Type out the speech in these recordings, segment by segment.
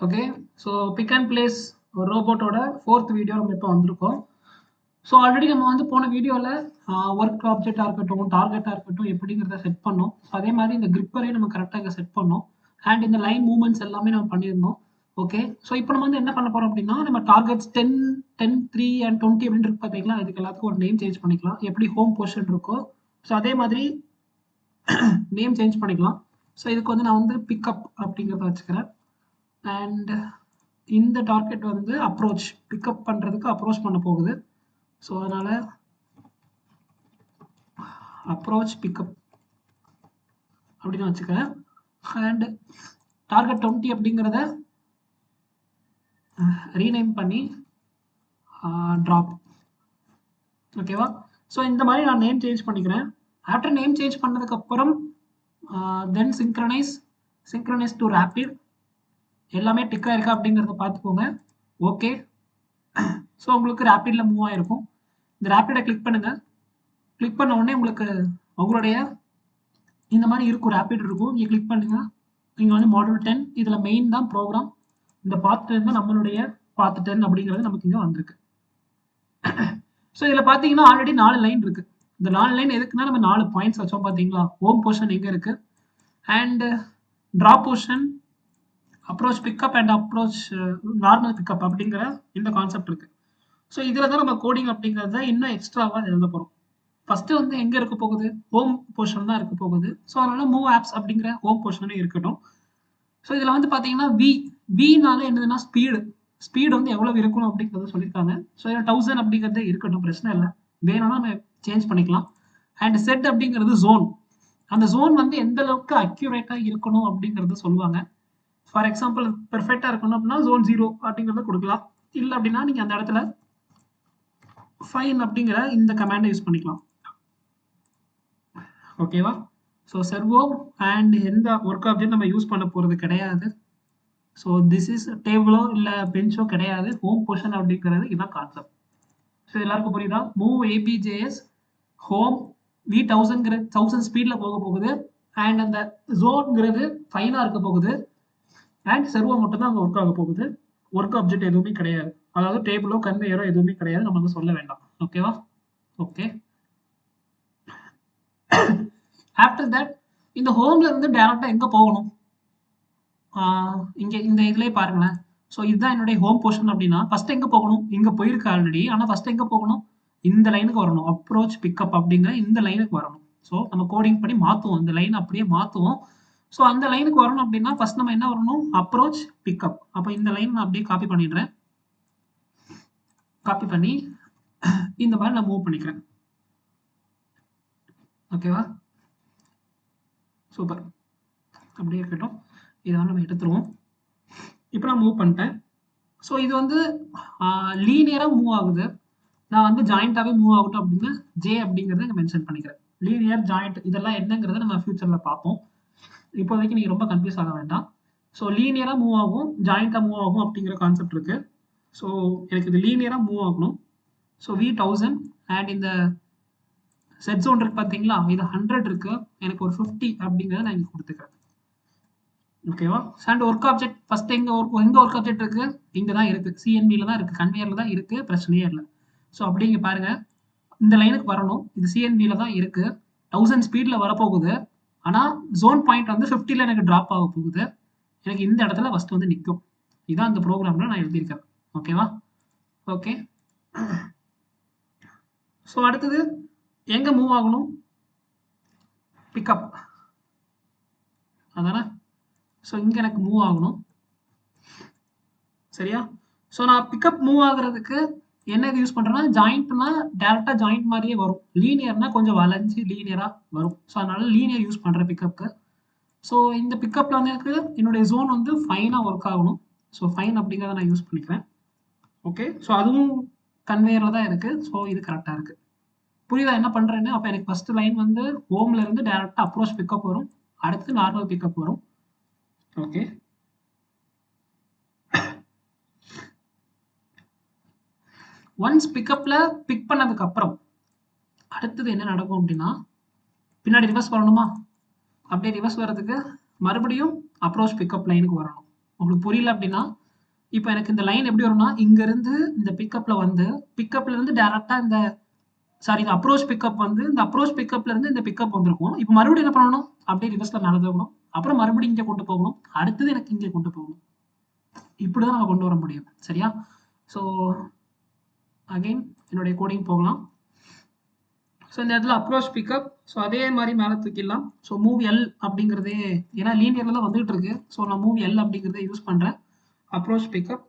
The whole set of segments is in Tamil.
Okay. So pick and place ரோபோட்டோட 4th வீடியோ நம்ம இப்போ வந்திருக்கோம். ஸோ ஆல்ரெடி நம்ம வந்து போன வீடியோவில் ஒர்க் ஆப்ஜெக்டாக இருக்கட்டும், டார்கெட்டாக இருக்கட்டும் எப்படிங்கிறத செட் பண்ணோம். ஸோ அதே மாதிரி இந்த கிரிப்பரையும் நம்ம கரெக்டாக இங்கே செட் பண்ணோம். அண்ட் இந்த லைன் மூவ்மெண்ட்ஸ் எல்லாமே நம்ம பண்ணியிருந்தோம். ஓகே. ஸோ இப்போ நம்ம வந்து என்ன பண்ண போகிறோம் அப்படின்னா, நம்ம டார்கெட்ஸ் 10, 10, 3 அண்ட் 20 அப்படின்னு இருக்கு பார்த்தீங்களா, இதுக்கு எல்லாத்துக்கும் ஒரு நேம் சேஞ்ச் பண்ணிக்கலாம். எப்படி ஹோம் பொசிஷன் இருக்கோ ஸோ அதே மாதிரி நேம் சேஞ்ச் பண்ணிக்கலாம். ஸோ இதுக்கு வந்து நான் வந்து பிக்கப் அப்படிங்கிறத வச்சுக்கிறேன். அண்ட் இந்த டார்கெட் வந்து அப்ரோச் பிக்கப் பண்ணுறதுக்கு அப்ரோச் பண்ண போகுது. ஸோ அதனால் அப்ரோச் பிக்கப் அப்படின்னு வச்சுக்கிறேன். அண்ட் டார்கெட் 20 அப்படிங்கிறத ரீநேம் பண்ணி ட்ராப். ஓகேவா? ஸோ இந்த மாதிரி நான் நேம் சேஞ்ச் பண்ணிக்கிறேன். ஆஃப்டர் நேம் சேஞ்ச் பண்ணதுக்கப்புறம் தென் சிங்க்ரனைஸ் டு ரேப்பிட் எல்லாமே டிக்காக இருக்கா அப்படிங்கிறத பார்த்துக்கோங்க. ஓகே. ஸோ உங்களுக்கு ரேப்பிடில் மூவ் ஆகிருக்கும். இந்த ரேப்பிடை கிளிக் பண்ணுங்கள். கிளிக் பண்ண உடனே உங்களுக்கு உங்களுடைய இந்த மாதிரி இருக்கும், ரேப்பிட் இருக்கும். இங்கே கிளிக் பண்ணுங்கள். இங்கே வந்து மாடல் 10 இதில் மெயின் தான் ப்ரோக்ராம். இந்த பாத் 10 தான் நம்மளுடைய பாத் 10 அப்படிங்கிறது நமக்கு இங்கே வந்திருக்கு. ஸோ இதில் பார்த்தீங்கன்னா ஆல்ரெடி 4 லைன் இருக்குது. இந்த 4 லைன் எதுக்குன்னா நம்ம 4 பாயிண்ட்ஸ் வச்சோம் பார்த்தீங்களா. ஹோம் பொசிஷன் எங்கே இருக்குது, and drop position, approach pickup and approach normal pickup அப்படிங்கிற இந்த கான்செப்ட் இருக்குது. ஸோ இதில் தான் நம்ம கோடிங் அப்படிங்கிறத இன்னும் எக்ஸ்ட்ராவாக எழுத போகிறோம். ஃபஸ்ட்டு வந்து எங்கே இருக்க போகுது, ஹோம் பொசிஷன் தான் இருக்க போகுது. ஸோ அதனால் மூவ் ஆப்ஸ் அப்படிங்கிற ஹோம் பொசிஷனே இருக்கட்டும். ஸோ இதில் வந்து பார்த்தீங்கன்னா வினால என்னதுன்னா ஸ்பீடு வந்து எவ்வளோ இருக்கணும் அப்படிங்கிறத சொல்லியிருக்காங்க. ஸோ இதில் 1000 அப்படிங்கிறது இருக்கட்டும், பிரச்சனை இல்லை. வேணும்னா நம்ம சேஞ்ச் பண்ணிக்கலாம். அண்ட் செட் அப்படிங்கிறது ஜோன். அந்த ஜோன் வந்து எந்த அளவுக்கு அக்யூரேட்டாக இருக்கணும் அப்படிங்கிறத சொல்லுவாங்க. ஃபார் எக்ஸாம்பிள் பெர்ஃபெக்டாக இருக்கணும் அப்படின்னா ஜோன் 0 அப்படிங்கிறத கொடுக்கலாம். இல்லை அப்படின்னா நீங்கள் அந்த இடத்துல ஃபைன் அப்படிங்கிற இந்த கமாண்டை யூஸ் பண்ணிக்கலாம். ஓகேவா? ஸோ செர்வோ அண்ட் எந்த ஒர்க் ஆப்ஜெக்ட் நம்ம யூஸ் பண்ண போகிறது கிடையாது. ஸோ திஸ் இஸ் டேபிளோ இல்லை பெஞ்சோ கிடையாது. ஹோம் பொசிஷன் அப்படிங்கிறது இதுதான் கான்செப்ட். ஸோ எல்லாருக்கும் புரியுதா? மூவ் ஏபிஜேஎஸ் ஹோம் V1000 1000 ஸ்பீடில் போக போகுது. அண்ட் அந்த ஜோன்ங்கிறது ஃபைனாக இருக்க போகுது. அண்ட் செர்வோ மட்டும் தான் அங்கே ஒர்க் ஆக போகுது. ஒர்க் ஆப்ஜெக்ட் எதுவுமே கிடையாது. அதாவது டேபிளோ கன்வேயரோ எதுவுமே கிடையாது. நமக்கு சொல்ல வேண்டாம். ஓகேவா? ஓகே. ஆஃப்டர் தட் இந்த ஹோம்ல இருந்து டைரக்டாக எங்கே போகணும், இங்கே இந்த இதுலேயே பாருங்களேன். ஸோ இதுதான் என்னுடைய ஹோம் பொசிஷன் அப்படின்னா ஃபஸ்ட்டு எங்கே போகணும், இங்கே போயிருக்கு ஆல்ரெடி. ஆனால் ஃபஸ்ட்டு எங்கே போகணும், இந்த லைனுக்கு வரணும். அப்ரோச் பிக்கப் அப்படிங்கிற இந்த லைனுக்கு வரணும். ஸோ நம்ம கோடிங் பண்ணி மாற்றுவோம், இந்த லைன் அப்படியே மாற்றுவோம். ஸோ அந்த லைனுக்கு வரணும் அப்படின்னா ஃபஸ்ட் நம்ம என்ன வரணும், அப்ரோச் பிக்கப். அப்போ இந்த லைன் நான் அப்படியே காப்பி பண்ணிடுறேன். காப்பி பண்ணி இந்த மாதிரி நான் மூவ் பண்ணிக்கிறேன். ஓகேவா? சூப்பர். அப்படியே இருக்கட்டும். இதை நம்ம எடுத்துருவோம். இப்போ நான் மூவ் பண்ணிட்டேன். ஸோ இது வந்து லீனியராக மூவ் ஆகுது. நான் வந்து ஜாயிண்டாகவே மூவ் ஆகட்டும் அப்படின்னு ஜே அப்படிங்கிறத இங்கே மென்ஷன் பண்ணிக்கிறேன். லீனியர் ஜாயிண்ட் இதெல்லாம் என்னங்கிறத நம்ம ஃபியூச்சரில் பார்ப்போம். இப்போதைக்கு நீங்கள் ரொம்ப கன்ஃபியூஸ் ஆக வேண்டாம். ஸோ லீனியராக மூவ் ஆகும், ஜாயிண்டாக மூவ் ஆகும் அப்படிங்கிற கான்செப்ட் இருக்குது. ஸோ எனக்கு இது லீனியராக மூவ் ஆகணும். ஸோ V1000 அண்ட் இந்த செட் ஜோன் இருக்குது பார்த்தீங்களா, இது 100 இருக்குது. எனக்கு ஒரு 50 அப்படிங்கிறத நான் இங்கே கொடுத்துக்கிறேன். ஓகேவா? அண்ட் ஒர்க் ஆப்ஜெக்ட் ஃபஸ்ட்டு எங்கே ஒர்க் ஆப்ஜெக்ட் இருக்குது, இங்கே தான் இருக்குது. சிஎன்பியில் தான் இருக்குது, கன்வேயரில் தான் இருக்குது, பிரச்சனையே இல்லை. ஸோ அப்படி இங்கே பாருங்கள், இந்த லைனுக்கு வரணும். இது சிஎன்பியில் தான் இருக்குது. 1000 ஸ்பீடில் வரப்போகுது. ஆனால் ஜோன் பாயிண்ட் வந்து 50ல் எனக்கு ட்ராப் ஆக போகுது. எனக்கு இந்த இடத்துல ஃபஸ்ட்டு வந்து நிற்கும். இதுதான் இந்த ப்ரோக்ராமில் நான் எழுதியிருக்கேன். ஓகேவா? ஓகே. ஸோ அடுத்தது எங்கே மூவ் ஆகணும், பிக்கப் அதானே. ஸோ இங்கே எனக்கு மூவ் ஆகணும். சரியா? ஸோ நான் பிக்கப் மூவ் ஆகுறதுக்கு என்ன இது யூஸ் பண்ணுறேன்னா, ஜாயிண்ட்னா டேரெக்டாக ஜாயிண்ட் மாதிரியே வரும். லீனியர்னா கொஞ்சம் வளைஞ்சு லீனியராக வரும். ஸோ அதனால் லீனியர் யூஸ் பண்ணுறேன் பிக்கப்புக்கு. ஸோ இந்த பிக்கப்பில் வந்து எனக்கு என்னுடைய ஜோன் வந்து ஃபைனாக ஒர்க் ஆகணும். ஸோ ஃபைன் அப்படிங்கிறத நான் யூஸ் பண்ணிக்கிறேன். ஓகே. ஸோ அதுவும் கன்வேயரில் தான் இருக்குது. ஸோ இது கரெக்டாக இருக்குது. புரியுதா என்ன பண்ணுறேன்னு? அப்போ எனக்கு ஃபஸ்ட்டு லைன் வந்து ஹோமில் இருந்து டேரெக்டாக அப்ரோச் பிக்கப் வரும். அடுத்து நார்மல் பிக்கப் வரும். ஓகே. ஒன்ஸ் பிக்கப்பில் பிக் பண்ணதுக்கு அப்புறம் அடுத்தது என்ன நடக்கும் அப்படின்னா, பின்னாடி ரிவர்ஸ் வரணுமா, அப்படியே ரிவர்ஸ் வர்றதுக்கு மறுபடியும் அப்ரோச் பிக்கப் லைனுக்கு வரணும். உங்களுக்கு புரியல அப்படின்னா இப்போ எனக்கு இந்த லைன் எப்படி வரும்னா இங்கேருந்து இந்த பிக்கப்பில் வந்து பிக்கப்ல இருந்து டேரெக்டாக இந்த இந்த அப்ரோச் பிக்கப் வந்து இந்த அப்ரோச் பிக்கப்ல இருந்து இந்த பிக்கப் வந்திருக்கும். இப்போ மறுபடியும் என்ன பண்ணணும், அப்படியே ரிவர்ஸ்ல மேலே போகணும், அப்புறம் மறுபடியும் இங்கே கொண்டு போகணும், அடுத்தது எனக்கு இங்கே கொண்டு போகணும். இப்படி தான் நம்ம கொண்டு வர முடியும். சரியா? ஸோ அகைன் என்னுடைய கோடிங் போகலாம். ஸோ இந்த இடத்துல அப்ரோச் பிக்கப், ஸோ அதே மாதிரி மேலே தூக்கிடலாம். ஸோ மூவ் எல் அப்படிங்கிறதே, ஏன்னா லீனியரில் தான் வந்துகிட்டு இருக்கு. ஸோ நான் மூவ் எல் அப்படிங்கிறத யூஸ் பண்ணுறேன். Approach pickup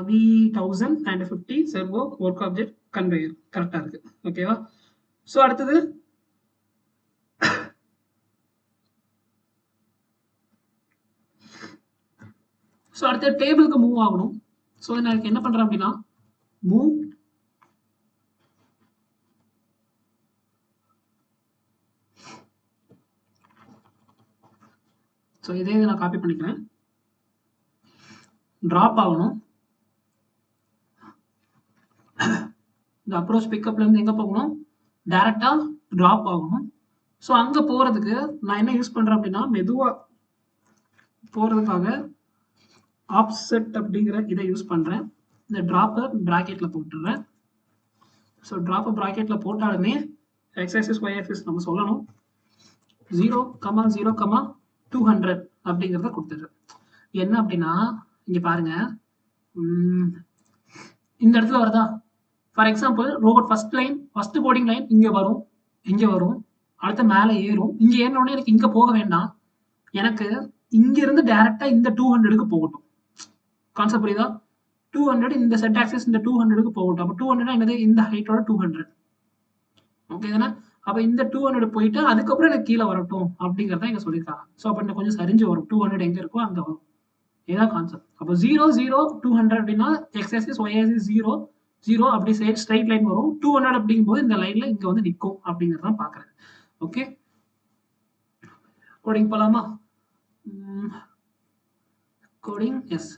V1000 and 50 servo work object conveyor கரெக்டாக இருக்கு. ஓகேவா? ஸோ அடுத்தது டேபிளுக்கு மூவ் ஆகணும். ஸோ நான் என்ன பண்றேன் அப்படின்னா மூவ் ஸோ இதே நான் காப்பி பண்ணிக்கிறேன். ட்ராப் ஆகணும். இந்த அப்ரோச் பிக்கப்ல இருந்து எங்க போகணும், டைரக்டா ட்ராப் ஆகணும். ஸோ அங்க போறதுக்கு நான் என்ன யூஸ் பண்றேன் அப்படின்னா மெதுவா போறதுக்காக ஆப்செட் அப்படிங்கிற இதை யூஸ் பண்றேன். இந்த ட்ராப்பை பிராக்கெட்ல போட்டுடுறேன். ஸோ ட்ராப்பை பிராக்கெட்ல போட்டாலுமே எக்ஸ் ஆக்சிஸ் ஒய் ஆக்சிஸ் நம்ம சொல்லணும் 0,0,200 அப்படிங்கிறத கொடுத்துடுறேன். என்ன அப்படின்னா இங்க பாருங்க, இந்த இடத்துல வருதா, for example robot first line first coding line இங்க வரும், இங்க வரும், அடுத்த மேலே ஏறும். இங்க ஏறினோடனே எனக்கு இங்க போக வேண்டாம், எனக்கு இங்க இருந்து டைரக்டா இந்த 200க்கு போகட்டும். கான்செப்ட் புரியுதா? 200 இந்த செட் ஆக்சிஸ் இந்த 200க்கு போகட்டும். அப்போ 200 என்னது, இந்த ஹைட்டோட 200. ஓகே தானே? அப்போ இந்த 200 போயிட்டு அதுக்கப்புறம் எனக்கு கீழே வரட்டும் அப்படிங்கிறத இங்க சொல்லியிருக்காங்க. ஸோ அப்போ இன்னும் கொஞ்சம் சரிஞ்சு வரும், 200 எங்க இருக்கோ அங்க வரும். இதுதான் கான்செப்ட். அப்போ 0, 0, 200 அப்படின்னா எக்ஸ் ஆக்சிஸ் ஒய் ஆக்சிஸ் 0, 0 அப்படி ஸ்ட்ரைட் லைன் வரும். 200 அப்படிங்கும்போது இந்த லைன்ல இங்க வந்து நிற்கும் அப்படிங்கிறதான் பாக்குறேன். ஓகே, கோடிங் போலாமா? Coding yes.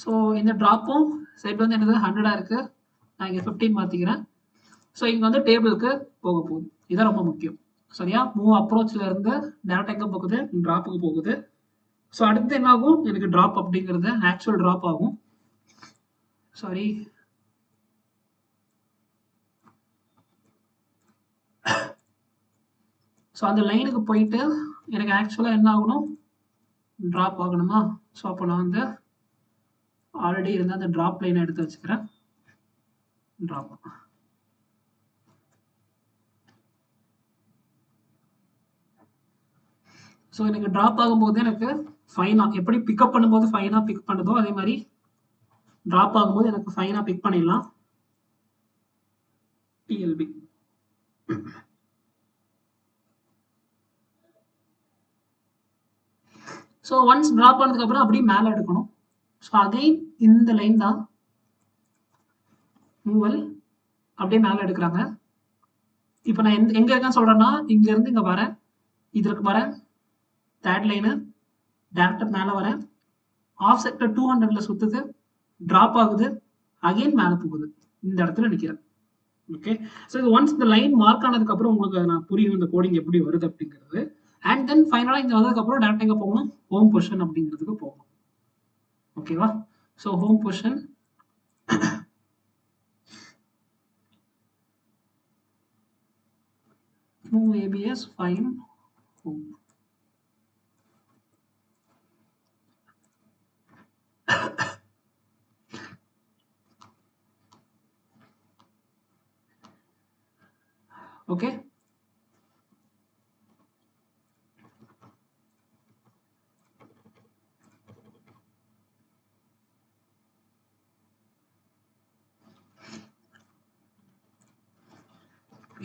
ஸோ இந்த ட்ராப்பும் சைட் வந்து என்னது 100 இருக்கு, நான் இங்கே 15 மாற்றிக்கிறேன். ஸோ இங்கே வந்து டேபிளுக்கு போக போகுது. இதான் ரொம்ப முக்கியம். சரியா? மூவ் அப்ரோச்ல இருந்து டேரக்ட் எங்கே போகுது, ட்ராப்புக்கு போகுது. ஸோ அடுத்து என்ன ஆகும், எனக்கு ட்ராப் அப்படிங்கிறது ஆக்சுவல் ட்ராப் ஆகும். சாரி, ஸோ அந்த லைனுக்கு போயிட்டு எனக்கு ஆக்சுவலாக என்ன ஆகணும், ட்ராப் ஆகணுமா? ஸோ அப்போ நான் வந்து ஆல்ரெடி இருந்த அந்த ட்ராப் லைனை எடுத்து வச்சுக்கிறேன். ட்ராப் ஸோ எனக்கு ட்ராப் ஆகும்போது எனக்கு ஃபைனா எப்படி பிக்கப் பண்ணும்போது ஃபைனா பிக் பண்ணுதோ அதே மாதிரி ட்ராப் ஆகும்போது எனக்கு ஃபைனா பிக் பண்ணிடலாம். டிஎல்பி ஸோ ஒன்ஸ் ட்ராப் ஆனதுக்கு அப்புறம் அப்படியே மேலே எடுக்கணும். ஸோ அகைன் இந்த லைன் தான் மூவல் அப்படியே மேலே எடுக்கிறாங்க. இப்போ நான் எங்க இருக்கேன்னு சொல்றேன்னா இங்க இருந்து இங்க வரேன், இதற்கு வரேன், தேர்ட் லைனு டேரக்டர் மேலே வரேன், ஆஃப் செக்டர் 200ல சுத்துது, ட்ராப் ஆகுது, அகைன் மேலே போகுது, இந்த இடத்துல நிற்கிறேன். ஓகே, ஸோ இது ஒன்ஸ் இந்த லைன் மார்க் ஆனதுக்கு அப்புறம் உங்களுக்கு நான் புரியும் இந்த கோடிங் எப்படி வருது அப்படிங்கிறது. அண்ட் தென் ஃபைனலாக இங்கே வந்ததுக்கப்புறம் டேரக்ட் எங்கே போகணும், ஹோம் பொசிஷன் அப்படிங்கிறதுக்கு போகணும். ஓகேவா? So home position move ABS find home. Okay,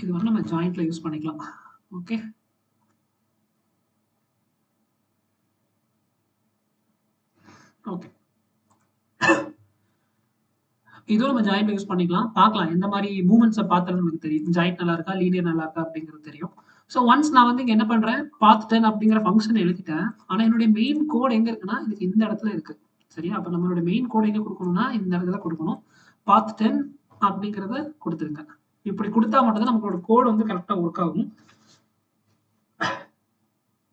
இது வந்து நம்ம ஜாயிண்ட்ல யூஸ் பண்ணிக்கலாம். ஓகே, ஓகே, இதுவும் நம்ம ஜாயிண்ட்ல யூஸ் பண்ணிக்கலாம். பார்க்கலாம் எந்த மாதிரி மூவ்மெண்ட்ஸை பார்த்தாலும் நமக்கு தெரியும் ஜாயிண்ட் நல்லா இருக்கா லீனியர் நல்லா இருக்கா அப்படிங்கிறது தெரியும். ஸோ ஒன்ஸ் நான் வந்து இங்கே என்ன பண்றேன், பாத் 10 அப்படிங்கிற ஃபங்க்ஷன் எழுதிட்டேன். ஆனால் என்னுடைய மெயின் கோட் எங்க இருக்குன்னா இதுக்கு இந்த இடத்துல இருக்கு. சரியா? அப்போ நம்மளோட மெயின் கோட் எங்க கொடுக்கணும்னா இந்த இடத்துல கொடுக்கணும். பாத் 10 அப்படிங்கிறத கொடுத்துருங்க. இப்படி கொடுத்தா மட்டும் தான் நம்மளோட கோடு வந்து கரெக்டாக ஒர்க் ஆகும்.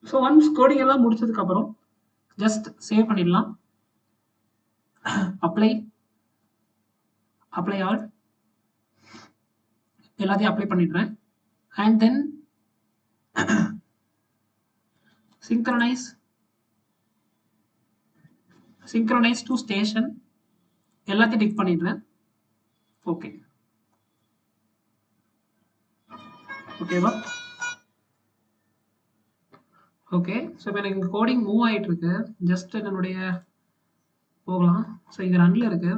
ஸோ ஒன்ஸ் கோடிங் எல்லாம் முடிச்சதுக்கு அப்புறம் ஜஸ்ட் சேவ் பண்ணிடலாம். அப்ளை ஆல் எல்லாத்தையும் அப்ளை பண்ணிடுறேன். And then synchronize to station எல்லாத்தையும் டிக் பண்ணிடுறேன். ஓகேவா? ஓகே. ஸோ இப்போ எனக்கு கோடிங் மூவ் ஆகிட்டு இருக்கு. ஜஸ்ட் என்னுடைய போகலாம். ஸோ இங்கே ரன்ல இருக்கு.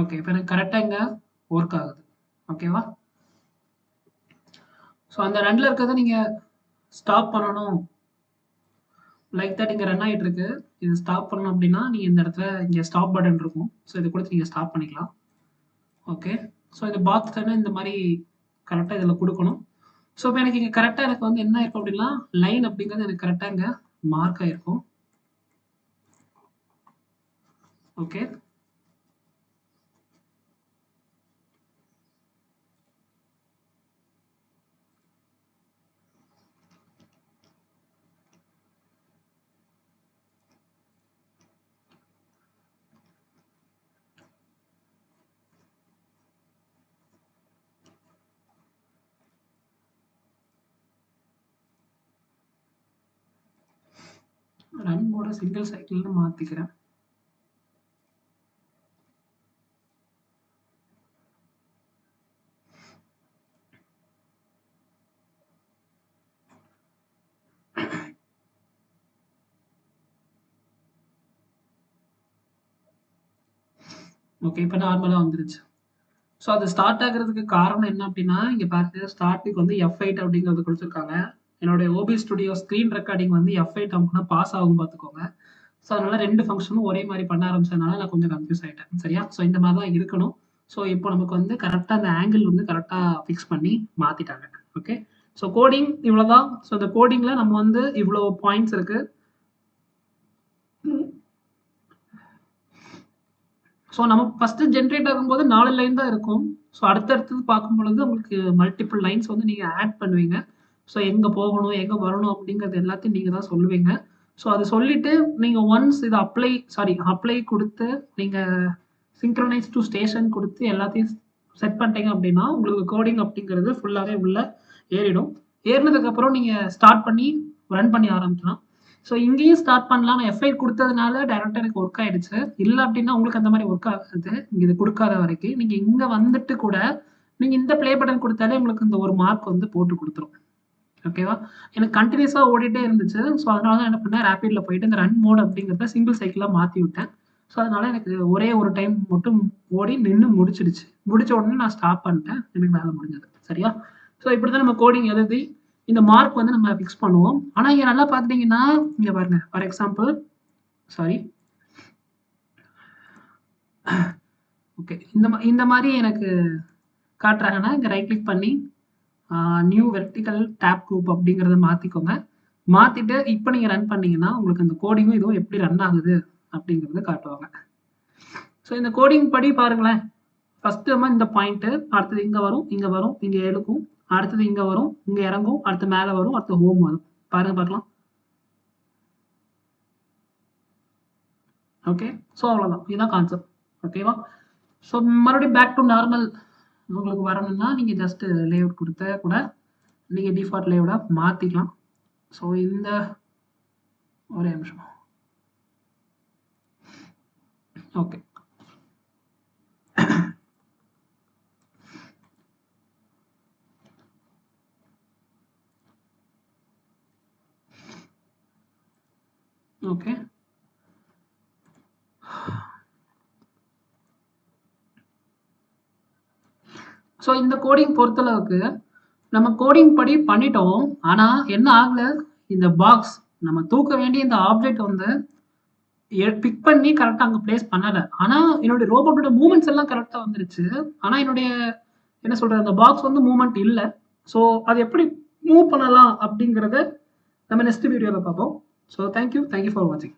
ஓகே. இப்போ எனக்கு கரெக்டாக இங்கே ஒர்க் ஆகுது. ஓகேவா? ஸோ அந்த ரன்ல இருக்கிறத நீங்கள் ஸ்டாப் பண்ணணும். லைக் தட் இங்கே ரன் ஆகிட்டு இருக்கு. இது ஸ்டாப் பண்ணணும் அப்படின்னா நீங்கள் இந்த இடத்துல இங்கே ஸ்டாப் பட்டன் இருக்கும். ஸோ இதை கொடுத்து நீங்கள் ஸ்டாப் பண்ணிக்கலாம். ஓகே. ஸோ இந்த பாக்ஸ் தானே இந்த மாதிரி கரெக்டாக இதில் கொடுக்கணும். ஸோ இப்போ எனக்கு இங்கே கரெக்டாக எனக்கு வந்து என்ன இருக்கும் அப்படின்னா லைன் அப்படிங்கிறது எனக்கு கரெக்டாக இங்கே மார்க் ஆகிருக்கும். ஓகே. ரன் மோட சிங்கிள் சைக்கிள்னு மாற்றிக்கிறேன். ஓகே. இப்போ நார்மலாக வந்துருச்சு. ஸோ அது ஸ்டார்ட் ஆகிறதுக்கு காரணம் என்ன அப்படின்னா இங்கே பாருங்க ஸ்டார்ட்டுக்கு வந்து F8 அப்படிங்கிறது கொடுத்துருக்காங்க. என்னுடைய ஓபி ஸ்டுடியோ ஸ்க்ரீன் ரெக்கார்டிங் வந்து F8 அமுக்குனா பாஸ் ஆகும் பார்த்துக்கோங்க. ஸோ அதனால 2 ஃபங்க்ஷனும் ஒரே மாதிரி பண்ண ஆரம்பிச்சதுனால நான் கொஞ்சம் கன்ஃபியூஸ் ஆகிட்டேன். சரியா? ஸோ இந்த மாதிரி தான் இருக்கணும். ஸோ இப்போ நமக்கு வந்து கரெக்டாக அந்த ஆங்கிள் வந்து கரெக்டாக ஃபிக்ஸ் பண்ணி மாற்றிட்டாங்க. ஓகே. ஸோ கோடிங் இவ்வளோதான். ஸோ இந்த கோடிங்கில் நம்ம வந்து இவ்வளோ பாயிண்ட்ஸ் இருக்குது. ஸோ நம்ம ஃபஸ்ட்டு ஜென்ரேட் ஆகும்போது 4 லைன் தான் இருக்கும். ஸோ அடுத்தடுத்தது பார்க்கும் பொழுது உங்களுக்கு மல்டிபிள் லைன்ஸ் வந்து நீங்கள் ஆட் பண்ணுவீங்க. ஸோ எங்கே போகணும் எங்கே வரணும் அப்படிங்கிறது எல்லாத்தையும் நீங்கள் தான் சொல்லுவீங்க. ஸோ அது சொல்லிவிட்டு நீங்கள் ஒன்ஸ் இது அப்ளை கொடுத்து நீங்கள் சிங்க்ரனைஸ் டு ஸ்டேஷன் கொடுத்து எல்லாத்தையும் செட் பண்ணிட்டீங்க அப்படின்னா உங்களுக்கு கோடிங் அப்படிங்கிறது ஃபுல்லாகவே உள்ளே ஏறிடும். ஏறினதுக்கப்புறம் நீங்கள் ஸ்டார்ட் பண்ணி ரன் பண்ணி ஆரம்பிக்கலாம். ஸோ இங்கேயும் ஸ்டார்ட் பண்ணலாம். நான் F8 கொடுத்ததுனால டேரெக்டாக எனக்கு ஒர்க் ஆகிடுச்சு. இல்லை அப்படின்னா உங்களுக்கு அந்த மாதிரி ஒர்க் ஆகாது. இது கொடுக்காத வரைக்கும் நீங்கள் இங்கே வந்துட்டு கூட நீங்கள் இந்த ப்ளே பட்டன் கொடுத்தாலே உங்களுக்கு இந்த ஒரு மார்க் வந்து போட்டு கொடுத்துரும். ஓகேவா? எனக்கு கண்டினியூஸாக ஓடிட்டே இருந்துச்சு. ஸோ அதனால தான் என்ன பண்ணேன் ரேப்பிடில் போயிட்டு இந்த ரன் மோட் அப்படிங்கிறத சிங்கிள் சைக்கிளாக மாற்றி விட்டேன். ஸோ அதனால எனக்கு ஒரே ஒரு டைம் மட்டும் ஓடி நின்று முடிச்சிடுச்சு. முடிச்ச உடனே நான் ஸ்டாப் பண்ணிட்டேன். எனக்கு வேலை முடிஞ்சது. சரியா? ஸோ இப்படி தான் நம்ம கோடிங் எழுதி இந்த மார்க் வந்து நம்ம ஃபிக்ஸ் பண்ணுவோம். ஆனால் இங்கே நல்லா பார்த்துட்டிங்கன்னா இங்கே பாருங்க ஃபார் எக்ஸாம்பிள் ஓகே இந்த மாதிரி எனக்கு காட்டுறாங்கன்னா இங்கே ரைட் கிளிக் பண்ணி நியூ வெர்டிக்கல் டேப் குரூப் அப்படிங்கிறத மாற்றிக்கோங்க. மாற்றிட்டு இப்போ நீங்கள் ரன் பண்ணிங்கன்னா உங்களுக்கு அந்த கோடிங்கும் இதுவும் எப்படி ரன் ஆகுது அப்படிங்கிறத காட்டுவாங்க. ஸோ இந்த கோடிங் படி பாருங்களேன். ஃபஸ்ட்டு நம்ம இந்த பாயிண்ட்டு அடுத்தது இங்கே வரும் இங்கே எழுக்கும், அடுத்தது இங்கே வரும் இங்கே இறங்கும், அடுத்து மேலே வரும், அடுத்து ஹோம் வரும். பாருங்க பார்க்கலாம். ஓகே. ஸோ அவ்வளோதான். இதுதான் கான்செப்ட். ஓகேவா? ஸோ மறுபடியும் பேக் டு நார்மல் உங்களுக்கு வரணும்னா நீங்கள் ஜஸ்ட்டு லேஅவுட் கொடுத்த கூட நீங்கள் டிஃபால்ட் லேஅவுட்டாக மாற்றிக்கலாம். ஸோ இந்த ஒரே நிமிஷம். ஓகே. ஓகே. ஸோ இந்த கோடிங் பொறுத்தளவுக்கு நம்ம கோடிங் படி பண்ணிட்டோம். ஆனால் என்ன ஆகலை, இந்த பாக்ஸ் நம்ம தூக்க வேண்டிய இந்த ஆப்ஜெக்ட் வந்து பிக் பண்ணி கரெக்டாக அங்கே பிளேஸ் பண்ணலை. ஆனால் என்னுடைய ரோபோட்டோட மூமெண்ட்ஸ் எல்லாம் கரெக்டாக வந்துருச்சு. ஆனால் என்னுடைய என்ன சொல்கிறது, அந்த பாக்ஸ் வந்து மூமெண்ட் இல்லை. ஸோ அது எப்படி மூவ் பண்ணலாம் அப்படிங்கிறத நம்ம நெக்ஸ்ட் வீடியோவில் பார்ப்போம். ஸோ தேங்க்யூ ஃபார் வாட்சிங்.